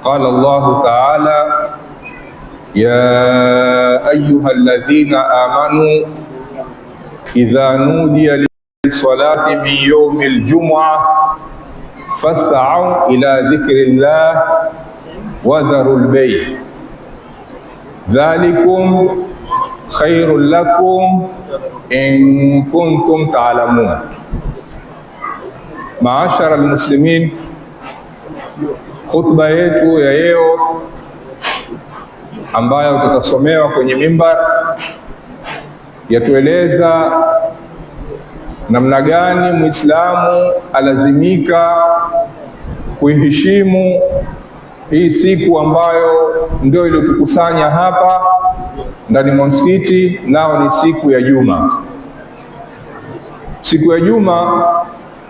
Qala Allahu ta'ala ya ayyuha alladhina amanu idha nudiya lis-salati min yawmil jum'ah fas'au ila dhikrillah wa dharul bay' dhalikum khairul lakum in kuntum ta'lamun. Maashara almuslimin, khutba yetu ya leo ambayo tutasomewa kwenye mimbar yatueleza namna gani Muislamu alazimika kuiheshimu hii siku ambayo ndio iliyotukusanya hapa ndani mwa msikiti, nao ni siku ya Juma. Siku ya Juma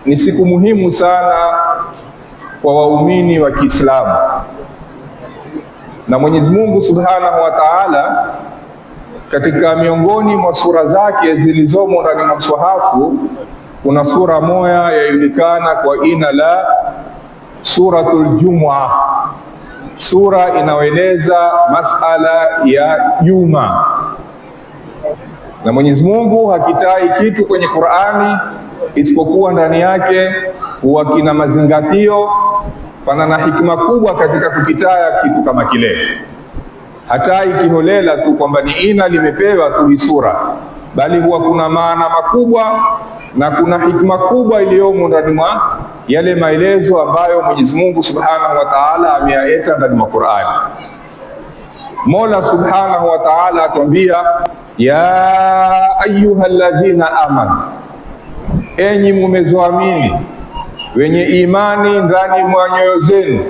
ni siku muhimu sana kwa waumini wa Kiislamu, na Mwenyezi Mungu Subhanahu wa Ta'ala katika miongoni mwa sura zake zilizomo ndani ya mswahafu kuna sura moja yajulikana kwa jina la Suratul Jumu'ah, sura inayoeleza masala ya Juma. Na Mwenyezi Mungu hakitai kitu kwenye Qur'ani isipokuwa ndani yake huwa kina mazingatio, pana na hikma kubwa katika kukitaya kitu kama kile. Hata ikiholela tu kwamba ni ina limepewa tu hii sura, bali huwa kuna maana makubwa na kuna hikma kubwa iliyomo ndani mwa yale maelezo ambayo Mwenyezi Mungu Subhanahu wa Ta'ala ameyaweka ndani mwa Qur'ani. Mola Subhanahu wa Ta'ala atuambia ya ayyuhalladhina amanu, enyi mumezoamini, wenye imani ndani mwa nyoyo zenu,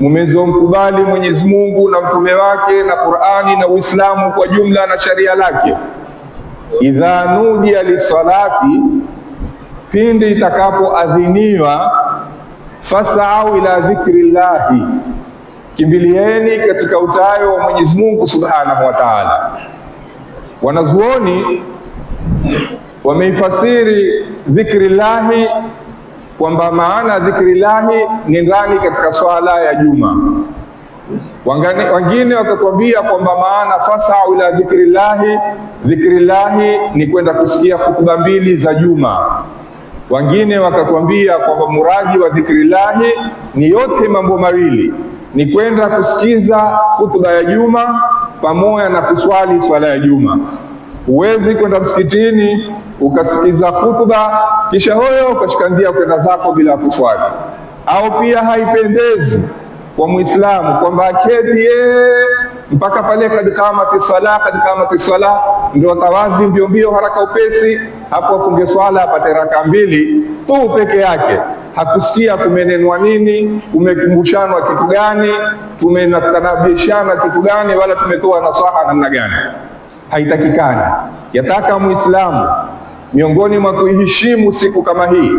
mumezomkubali Mwenyezi Mungu na mtume wake na Qur'ani na Uislamu kwa jumla na sharia lake. Idha nudiya lisalati, pindi itakapoadhiniwa, fas'au ila dhikrillahi, kimbilieni katika utayo wa Mwenyezi Mungu Subhanahu wa Ta'ala. Wanazuoni wameifasiri dhikrillahi kwamba maana dhikrillahi ni ndani katika swala ya Juma. Wengine wakatuambia kwamba maana fas'au ila dhikrillahi, dhikrillahi ni kwenda kusikia hutuba mbili za Juma. Wengine wakatuambia kwamba muradi wa dhikrillahi ni yote mambo mawili, ni kwenda kusikiza hutuba ya Juma pamoja na kuswali swala ya Juma. Huwezi kwenda msikitini ukasikiza hutuba kisha hoyo ukashikandia kwenda zako bila kuswali. Au pia haipendezi kwa Muislamu kwamba aketi mpaka pale kad qamati sala ndio tawadhi mbio haraka upesi, hapo afunge swala apate raka mbili tu peke yake. Hakusikia kumenenwa nini, kumekumbushana kitu gani, tumenatanabishana kitu gani, wala tumetoa nasaha namna gani. Haitakikani. Yataka Muislamu miongoni mwa kuiheshimu siku kama hii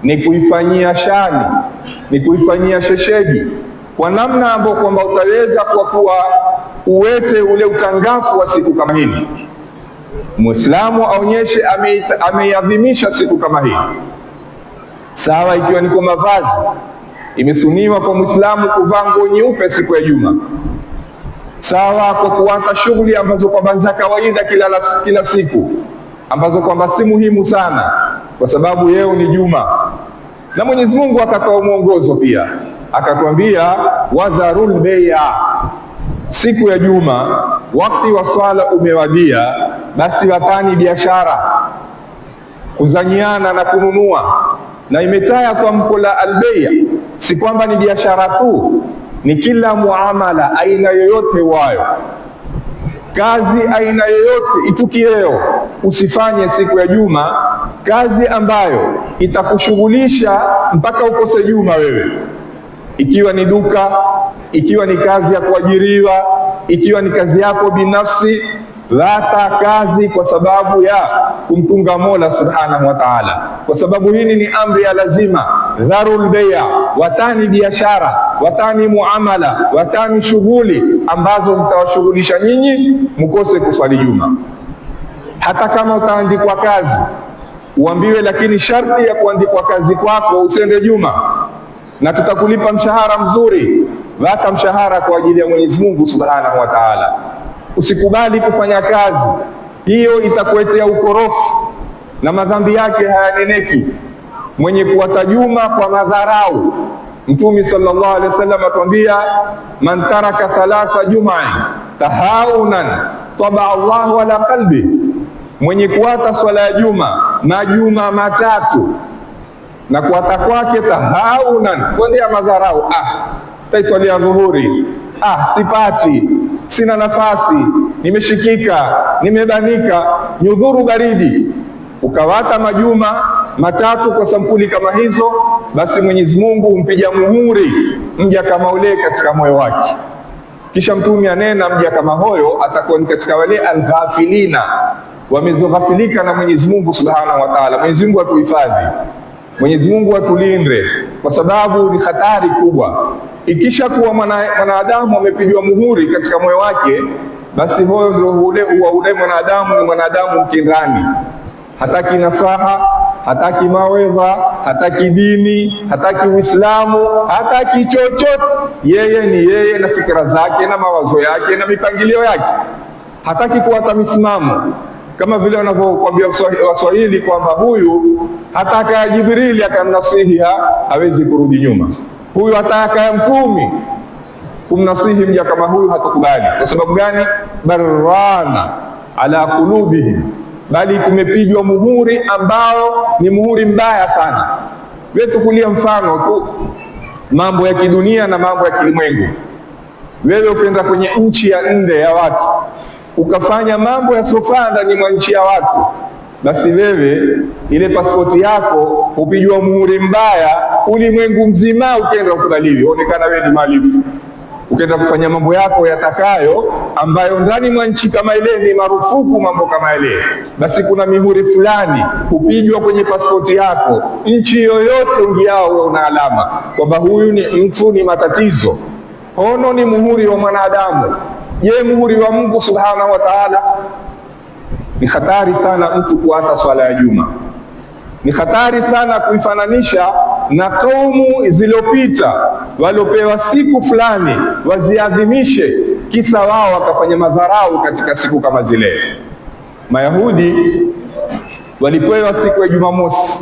ni kuifanyia shani, ni kuifanyia shesheji kwa namna ambayo kwamba utaweza kwa kuwa uwete ule utangafu wa siku kama hii. Muislamu aonyeshe ameiadhimisha siku kama hii. Sawa, ikiwa ni kwa mavazi, imesuniwa kwa Muislamu kuvaa nguo nyeupe siku ya Juma. Sawa, kwa kuanza shughuli ambazo kwamba za kawaida kila siku, ambazo kwamba si muhimu sana kwa sababu yeo ni Juma. Na Mwenyezi Mungu akatoa mwongozo pia, akatuambia wadharul bay'a, siku ya Juma wakati wa swala umewadia, basi wapani biashara, kuzanyiana na kununua. Na imetaya kwa mkola albaya, si kwamba ni biashara tu, ni kila muamala aina yoyote wayo, kazi aina yoyote itukieo usifanye siku ya Juma, kazi ambayo itakushughulisha mpaka ukose Juma wewe. Ikiwa ni duka, ikiwa ni kazi ya kuajiriwa, ikiwa ni kazi yako binafsi, lata kazi kwa sababu ya kumtunga Mola Subhanahu wa Ta'ala, kwa sababu hili ni amri ya lazima. Dharul bay'a, watani biashara, watani muamala, watani shughuli ambazo zitawashughulisha nyinyi mkose kuswali Juma. Hata kama utaandikwa kazi uambiwe, lakini sharti ya kuandikwa kazi kwako usende Juma. na tutakulipa mshahara mzuri. Weka mshahara kwa ajili ya Mwenyezi Mungu Subhanahu wa Ta'ala. Usikubali kufanya kazi hiyo, itakuletea ukorofi na madhambi yake hayaneneki. Mwenye kuwatajuma kwa madharau, Mtume sallallahu alaihi wasallam atuambia, man taraka thalatha jum'an tahaunan taba Allahu ala qalbi, mwenye kuata swala ya majuma matatu na kuata kwake tahaunan, kwendea madharau, taiswalia dhuhuri, sipati, sina nafasi, nimeshikika, nimebanika, nyudhuru baridi, ukawata majuma matatu kwa sampuli kama hizo, basi Mwenyezi Mungu humpiga muhuri mja kama ule katika moyo wake. Kisha Mtume anena, mja kama hoyo atakuwa ni katika wale alghafilina, wamezoghafilika na Mwenyezi Mungu Subhanahu wa Ta'ala. Mwenyezi Mungu atuhifadhi, Mwenyezi Mungu atulinde, kwa sababu ni hatari kubwa. Ikisha kuwa mwanadamu amepigwa muhuri katika moyo wake, basi hoyo ndio ule mwanadamu ni mwanadamu mkindani, hataki nasaha, hataki mawedha, hataki dini, hataki Uislamu, hataki chochote. Yeye ni yeye na fikra zake na mawazo yake na mipangilio yake, hataki kuwata misimamo, kama vile wanavyokuambia Waswahili kwamba huyu hataka Jibrili akamnasihi hawezi kurudi nyuma, huyu hataka Mtume kumnasihi mja kama huyu hatakubali. Kwa sababu gani? Barana ala qulubihim, bali kumepigwa muhuri ambao ni muhuri mbaya sana. Wewe tukulia mfano tu mambo ya kidunia na mambo ya kilimwengu. Wewe ukienda kwenye nchi ya nje ya watu ukafanya mambo yasiyofaa ndani mwa nchi ya watu, basi wewe ile pasipoti yako upigwa muhuri mbaya, ulimwengu mzima ukienda ukubaliwi, onekana wewe ni malifu. Ukienda kufanya mambo yako yatakayo ambayo ndani mwa nchi kama ile ni marufuku mambo kama ile, basi kuna mihuri fulani upigwa kwenye pasipoti yako. Nchi yoyote ungiao wewe una alama kwamba huyu ni mtu ni matatizo. Hono ni muhuri wa mwanadamu. Je, muhuri wa Mungu Subhanahu wa Ta'ala? Ni hatari sana mtu kuata swala ya juma. Ni hatari sana kuifananisha na kaumu zilizopita waliopewa siku fulani waziadhimishe, kisa wao wakafanya madharau katika siku kama zile. Mayahudi walipewa siku ya Jumamosi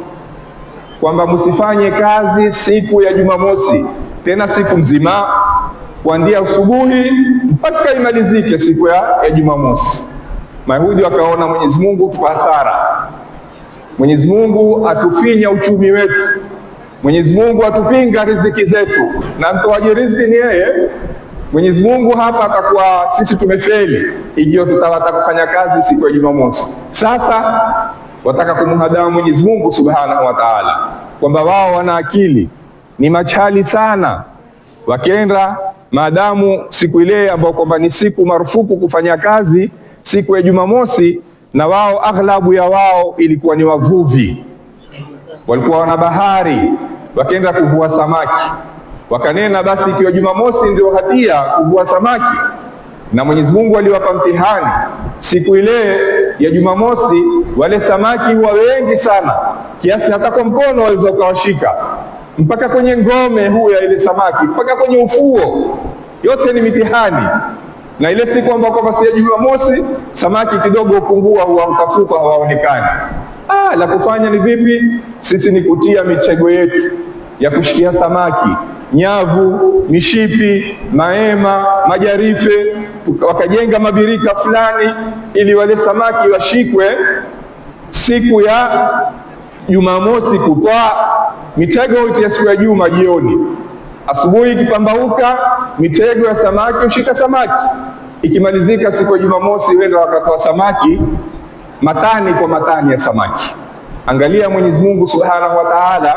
kwamba msifanye kazi siku ya Jumamosi, tena siku mzima kuanzia asubuhi mpaka imalizike siku ya Jumamosi. Mayahudi wakaona Mwenyezi Mungu tupa hasara, Mwenyezi Mungu atufinya uchumi wetu, Mwenyezi Mungu atupinga riziki zetu, na mtoaji riziki ni yeye. Mwenyezi Mungu hapa atakuwa sisi tumefeli ikiwa tutawata kufanya kazi siku ya Jumamosi. Sasa wataka kumhadamu Mwenyezi Mungu Subhanahu wa Ta'ala kwamba wao wana akili, ni machali sana, wakenda maadamu siku ile ambayo kwamba ni siku marufuku kufanya kazi siku ya Jumamosi, na wao aghlabu ya wao ilikuwa ni wavuvi, walikuwa wana bahari, wakaenda kuvua samaki. Wakanena basi ikiwa Jumamosi ndio hatia kuvua samaki, na Mwenyezi Mungu aliwapa mtihani siku ile ya Jumamosi, wale samaki huwa wengi sana kiasi hata kwa mkono waweza ukawashika mpaka kwenye ngome huu ya ile samaki, mpaka kwenye ufuo. Yote ni mitihani. Na ile siku ambayo kwamba si ya Jumamosi, samaki kidogo upungua, huwa utafuka, hawaonekani. La kufanya ni vipi? Sisi ni kutia michego yetu ya kushikia samaki, nyavu, mishipi, maema, majarife, wakajenga mabirika fulani ili wale samaki washikwe siku ya Jumamosi. Kutoa mitego ya siku ya Juma jioni, asubuhi ikipambauka mitego ya samaki ushika samaki, ikimalizika siku ya Jumamosi wenda wakatoa samaki matani kwa matani ya samaki. Angalia Mwenyezi Mungu Subhanahu wa Ta'ala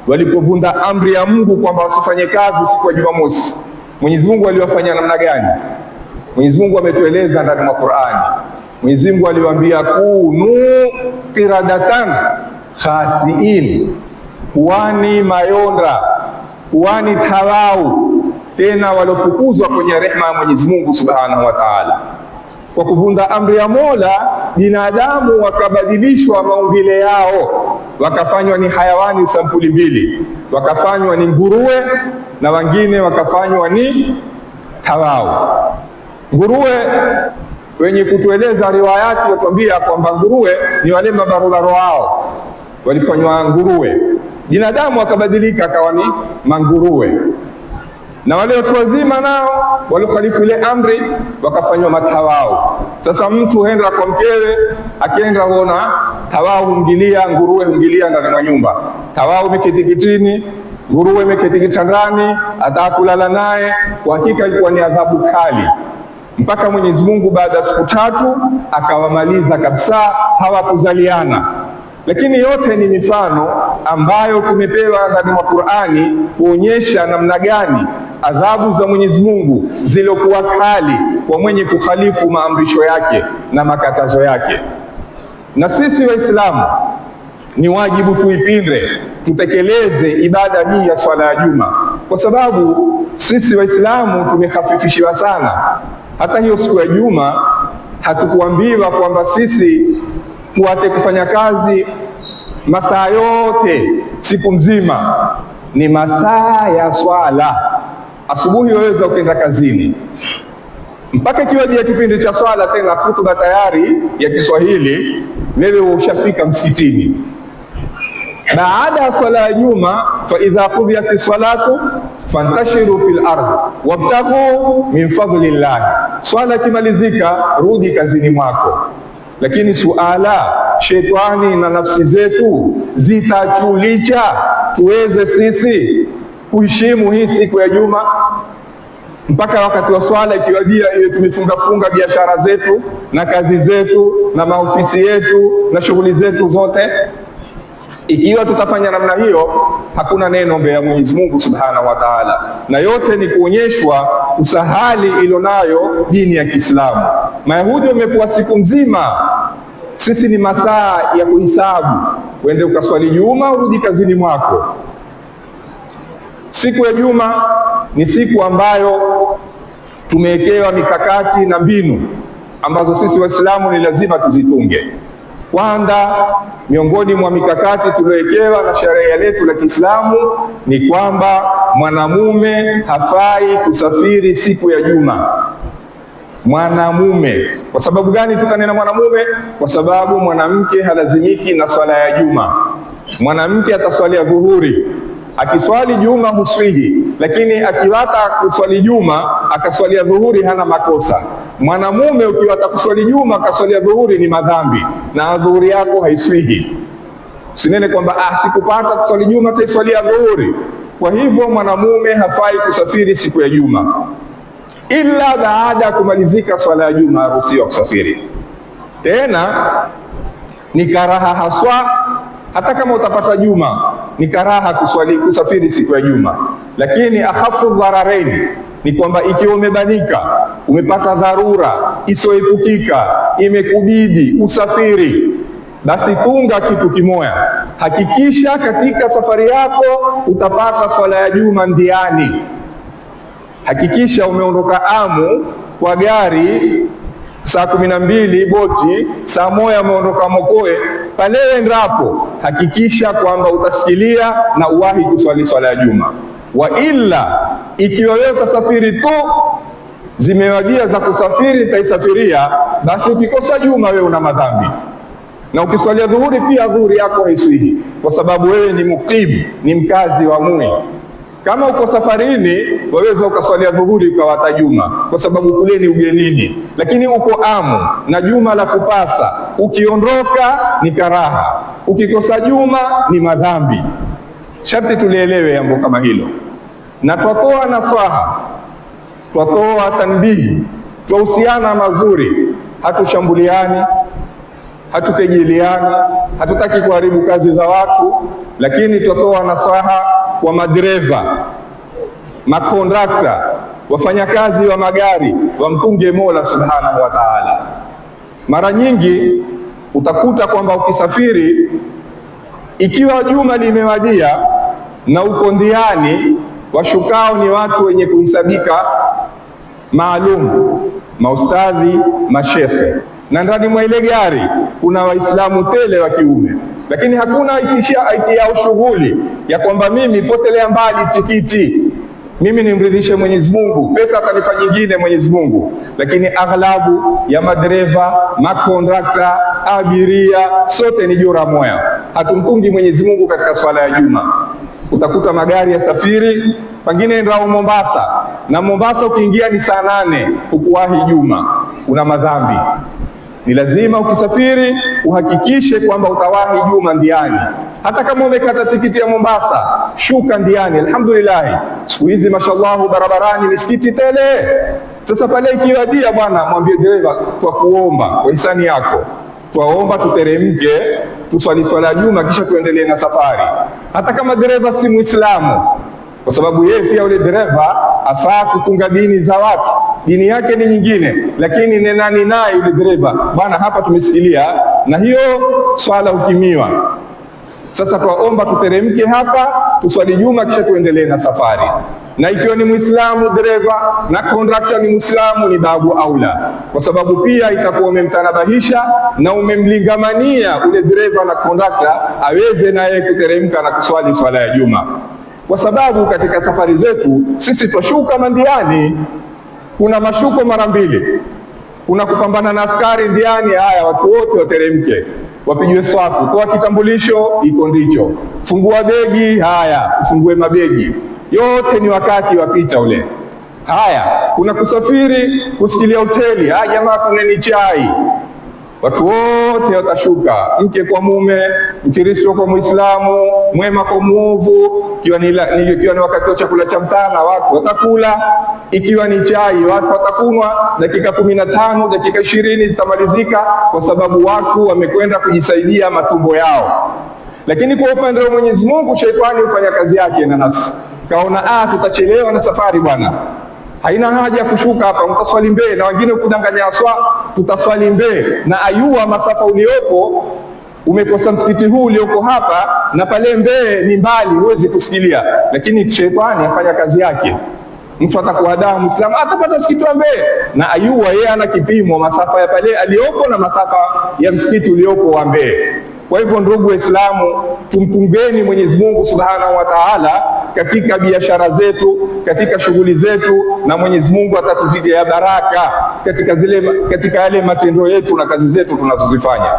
walipovunda amri ya Mungu kwamba wasifanye kazi siku ya Jumamosi, Mwenyezi Mungu aliwafanyia namna gani? Mwenyezi Mungu ametueleza ndani ya Qur'ani. Mwenyezi Mungu aliwaambia kunu qiradatan khasiin, kuwani mayonda, kuwani tawau, tena walofukuzwa kwenye rehema ya Mwenyezi Mungu Subhanahu wa Ta'ala. Kwa kuvunda amri ya Mola, binadamu wakabadilishwa maumbile yao, wakafanywa ni hayawani sampuli mbili. wakafanywa ni nguruwe na wengine wakafanywa ni tawau. Nguruwe wenye kutueleza riwayati watuambia kwamba nguruwe ni wale mabarobaro wao walifanywa nguruwe, binadamu akabadilika akawa ni manguruwe, na wale watu wazima nao walikhalifu ile amri wakafanywa matawau. Sasa mtu huenda kwa mkewe, akienda huona tawau humgilia, nguruwe humgilia ndani mwa nyumba. Tawau imeketi kitini, nguruwe imeketi kitandani, atakulala naye. Kwa hakika ilikuwa ni adhabu kali, mpaka Mwenyezi Mungu baada ya siku 3 akawamaliza kabisa, hawakuzaliana. Lakini yote ni mifano ambayo tumepewa ndani mwa Qur'ani kuonyesha namna gani adhabu za Mwenyezi Mungu zilokuwa kali kwa mwenye kukhalifu maamrisho yake na makatazo yake. Na sisi Waislamu ni wajibu tuipinde, tutekeleze ibada hii ya swala ya Juma, kwa sababu sisi Waislamu tumehafifishiwa sana. Hata hiyo siku ya Juma hatukuambiwa kwamba sisi tuate kufanya kazi masaa yote siku mzima, ni masaa ya swala. Asubuhi waweza ukenda kazini mpaka kiwadia kipindi cha swala, tena hutuba tayari ya Kiswahili, wewe ushafika msikitini. Baada ya swala ya Juma, fa idha qudiyati salatu fantashiru fil ardh wabtaghu min fadlillah. Swala kimalizika, rudi kazini mwako. Lakini suala, shetani na nafsi zetu zitachulicha tuweze sisi kuheshimu hii siku ya Juma mpaka wakati wa swala ikiwajia, iwe tumefunga biashara zetu na kazi zetu na maofisi yetu na shughuli zetu zote. Ikiwa tutafanya namna hiyo, hakuna neno mbele ya Mwenyezi Mungu Subhanahu wa Ta'ala, na yote ni kuonyeshwa usahali ilonayo dini ya Kiislamu. Mayahudi wamekuwa siku mzima, sisi ni masaa ya kuhisabu, uende ukaswali Juma urudi kazini mwako. Siku ya Juma ni siku ambayo tumewekewa mikakati na mbinu ambazo sisi Waislamu ni lazima tuzitunge. Kwanza, miongoni mwa mikakati tuliowekewa na sheria letu la Kiislamu ni kwamba mwanamume hafai kusafiri siku ya Juma. Mwanamume. Kwa sababu gani tukanena mwanamume? Kwa sababu mwanamke halazimiki na swala ya Juma. Mwanamke ataswalia dhuhuri, akiswali Juma huswihi, lakini akiwata kuswali Juma akaswalia dhuhuri hana makosa. Mwanamume ukiwata kuswali Juma akaswalia dhuhuri ni madhambi, na dhuhuri yako haiswihi. Usinene kwamba sikupata kuswali Juma taiswalia dhuhuri. Kwa hivyo mwanamume hafai kusafiri siku ya Juma, ila baada ya kumalizika swala ya Juma haruhusiwa kusafiri. Tena ni karaha haswa, hata kama utapata Juma ni karaha kusafiri siku ya Juma. Lakini akhafu dhararaini ni kwamba ikiwa umebanika, umepata dharura isioepukika, imekubidi usafiri, basi tunga kitu kimoya. Hakikisha katika safari yako utapata swala ya Juma ndiani. Hakikisha umeondoka Amu kwa gari saa 12 boti, saa 1 umeondoka Mokoe, pale endapo hakikisha kwamba utasikilia na uwahi kuswali swala ya Juma. Wa illa, ikiwa wewe utasafiri tu, zimewadia za kusafiri taisafiria, basi ukikosa Juma wewe una madhambi, na ukiswalia dhuhuri pia dhuhuri yako haiswihi, kwa sababu wewe ni mukim, ni mkazi wa Mui. Kama uko safarini waweza ukaswalia dhuhuri ukawata Juma, kwa sababu kule ni ugenini. Lakini uko Amu na Juma la kupasa, ukiondoka ni karaha, ukikosa Juma ni madhambi. Sharti tulielewe jambo kama hilo, na twatoa naswaha, twatoa tanbihi, twahusiana mazuri, hatushambuliani, hatukejeliani, hatutaki kuharibu kazi za watu, lakini twatoa nasaha kwa madereva, makondakta, wafanyakazi wa magari, wampunge Mola Subhanahu wa Ta'ala. Mara nyingi utakuta kwamba ukisafiri, ikiwa Juma limewadia na uko ndiani, washukao ni watu wenye kuhisabika maalum, maustadhi, mashekhe, na ndani mwa ile gari kuna Waislamu tele wa kiume, lakini hakuna aitiao shughuli ya kwamba mimi potelea mbali tikiti, mimi nimridhishe Mwenyezi Mungu, pesa atanipa nyingine Mwenyezi Mungu. Lakini aghlabu ya madereva, makondakta, abiria, sote ni jura moya, hatumtungi Mwenyezi Mungu katika swala ya Juma. Utakuta magari ya safiri pengine ndao Mombasa, na Mombasa ukiingia ni saa 8, hukuwahi Juma, una madhambi. Ni lazima ukisafiri uhakikishe kwamba utawahi Juma ndiani. Hata kama umekata tikiti ya Mombasa, shuka ndiani. Alhamdulillah, siku hizi mashallah barabarani misikiti tele. Sasa pale ikiwadia, bwana, mwambie dereva, twakuomba kwa hisani yako, twaomba tuteremke tuswali swala ya Juma kisha tuendelee na safari. Hata kama dereva si Muislamu, kwa sababu yeye pia yule dereva afaa kutunga dini za watu, dini yake ni nyingine, lakini nenani naye yule dereva, bwana, hapa tumesikilia na hiyo swala hukimiwa. Sasa twaomba tuteremke hapa tuswali Juma kisha tuendelee na safari. Na ikiwa ni Muislamu dereva na kondakta ni Muislamu, ni babu aula, kwa sababu pia itakuwa umemtanabahisha na umemlingamania ule dereva na kondakta aweze naye kuteremka na kuswali swala ya Juma. Kwa sababu katika safari zetu sisi twashuka mandiani, kuna mashuko mara mbili, kuna kupambana na askari ndiani. Haya, watu wote wateremke, wapigwe swafu, toa kitambulisho, iko ndicho, fungua begi, haya ufungue mabegi, yote ni wakati wapita ule. Haya, kuna kusafiri kusikilia hoteli, haya jamaa kuneni chai, watu wote watashuka, mke kwa mume, Mkristo kwa Muislamu, mwema kwa muovu. Ikiwa ni wakati wa chakula cha mchana, watu watakula. Ikiwa ni chai, watu watakunywa. Dakika 15, dakika 20 zitamalizika, kwa sababu watu wamekwenda kujisaidia matumbo yao. Lakini kwa upande wa Mwenyezi Mungu, sheitani hufanya kazi yake na nafsi, kaona tutachelewa na safari bwana, haina haja ya kushuka hapa, mtaswali Mbee, na wengine kudanganya aswa tutaswali Mbee, na ayua masafa uliopo, umekosa msikiti huu ulioko hapa na pale Mbee ni mbali, huwezi kusikilia. Lakini shetani afanya kazi yake. Mtu atakuhadaa Muislamu, atapata msikiti wa Mbee, na ayua yeye ana kipimo masafa ya pale aliopo na masafa ya msikiti uliopo wa Mbee. Kwa hivyo ndugu Waislamu, tumpungeni Mwenyezi Mungu Subhanahu wa Ta'ala katika biashara zetu, katika shughuli zetu, na Mwenyezi Mungu atatutia baraka katika yale matendo yetu na kazi zetu tunazozifanya.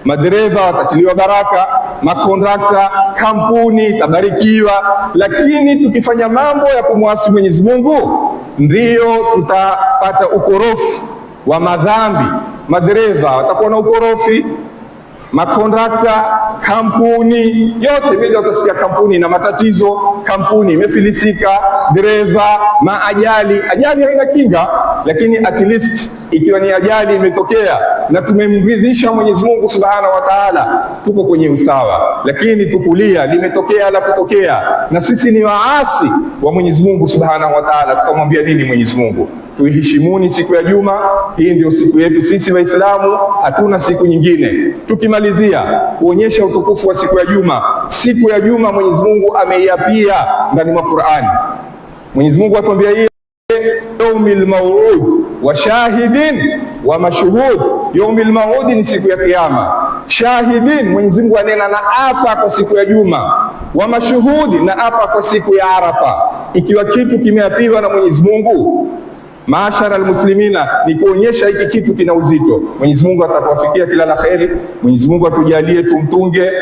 Madereva watatiliwa baraka, makondakta, kampuni tabarikiwa. Lakini tukifanya mambo ya kumwasi Mwenyezi Mungu, ndiyo tutapata ukorofi wa madhambi. Madereva watakuwa na ukorofi, makondakta, kampuni yote. Mimi utasikia kampuni na matatizo, kampuni imefilisika, dereva, maajali. Ajali haina kinga, lakini at least ikiwa ni ajali imetokea na tumemridhisha Mwenyezi Mungu Subhanahu wa Ta'ala, tuko kwenye usawa. Lakini tukulia limetokea la kutokea, na sisi ni waasi wa Mwenyezi Mungu Subhanahu wa Ta'ala, tukamwambia nini Mwenyezi Mungu? Tuiheshimuni siku ya Juma. Hii ndio siku yetu sisi Waislamu, hatuna siku nyingine. Tukimalizia kuonyesha utukufu wa siku ya Juma, siku ya Juma Mwenyezi Mungu ameiapia ndani mwa Qur'ani. Mwenyezi Mungu atuambia hii yaumil maw'ud wa shahidin wa mashhud. Yaumil maw'ud ni siku ya Kiyama, shahidin Mwenyezi Mungu anena na apa kwa siku ya Juma, wa mashhud na apa kwa siku ya Arafa. Ikiwa kitu kimeapiwa na Mwenyezi Mungu, maashara almuslimina, ni kuonyesha hiki kitu kina uzito. Mwenyezi Mungu atatuwafikia kila la kheri. Mwenyezi Mungu atujalie tumtunge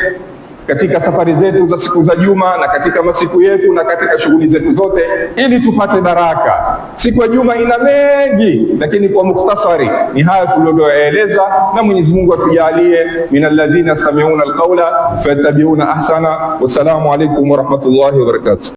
katika safari zetu za siku za Juma na katika masiku yetu na katika shughuli zetu zote, ili tupate baraka. Siku ya Juma ina mengi, lakini kwa mukhtasari ni haya tulioeleza, na Mwenyezi Mungu atujalie minalladhina yastami'una alqawla fayattabi'una ahsana. Wassalamu alaykum wa rahmatullahi wa barakatuh.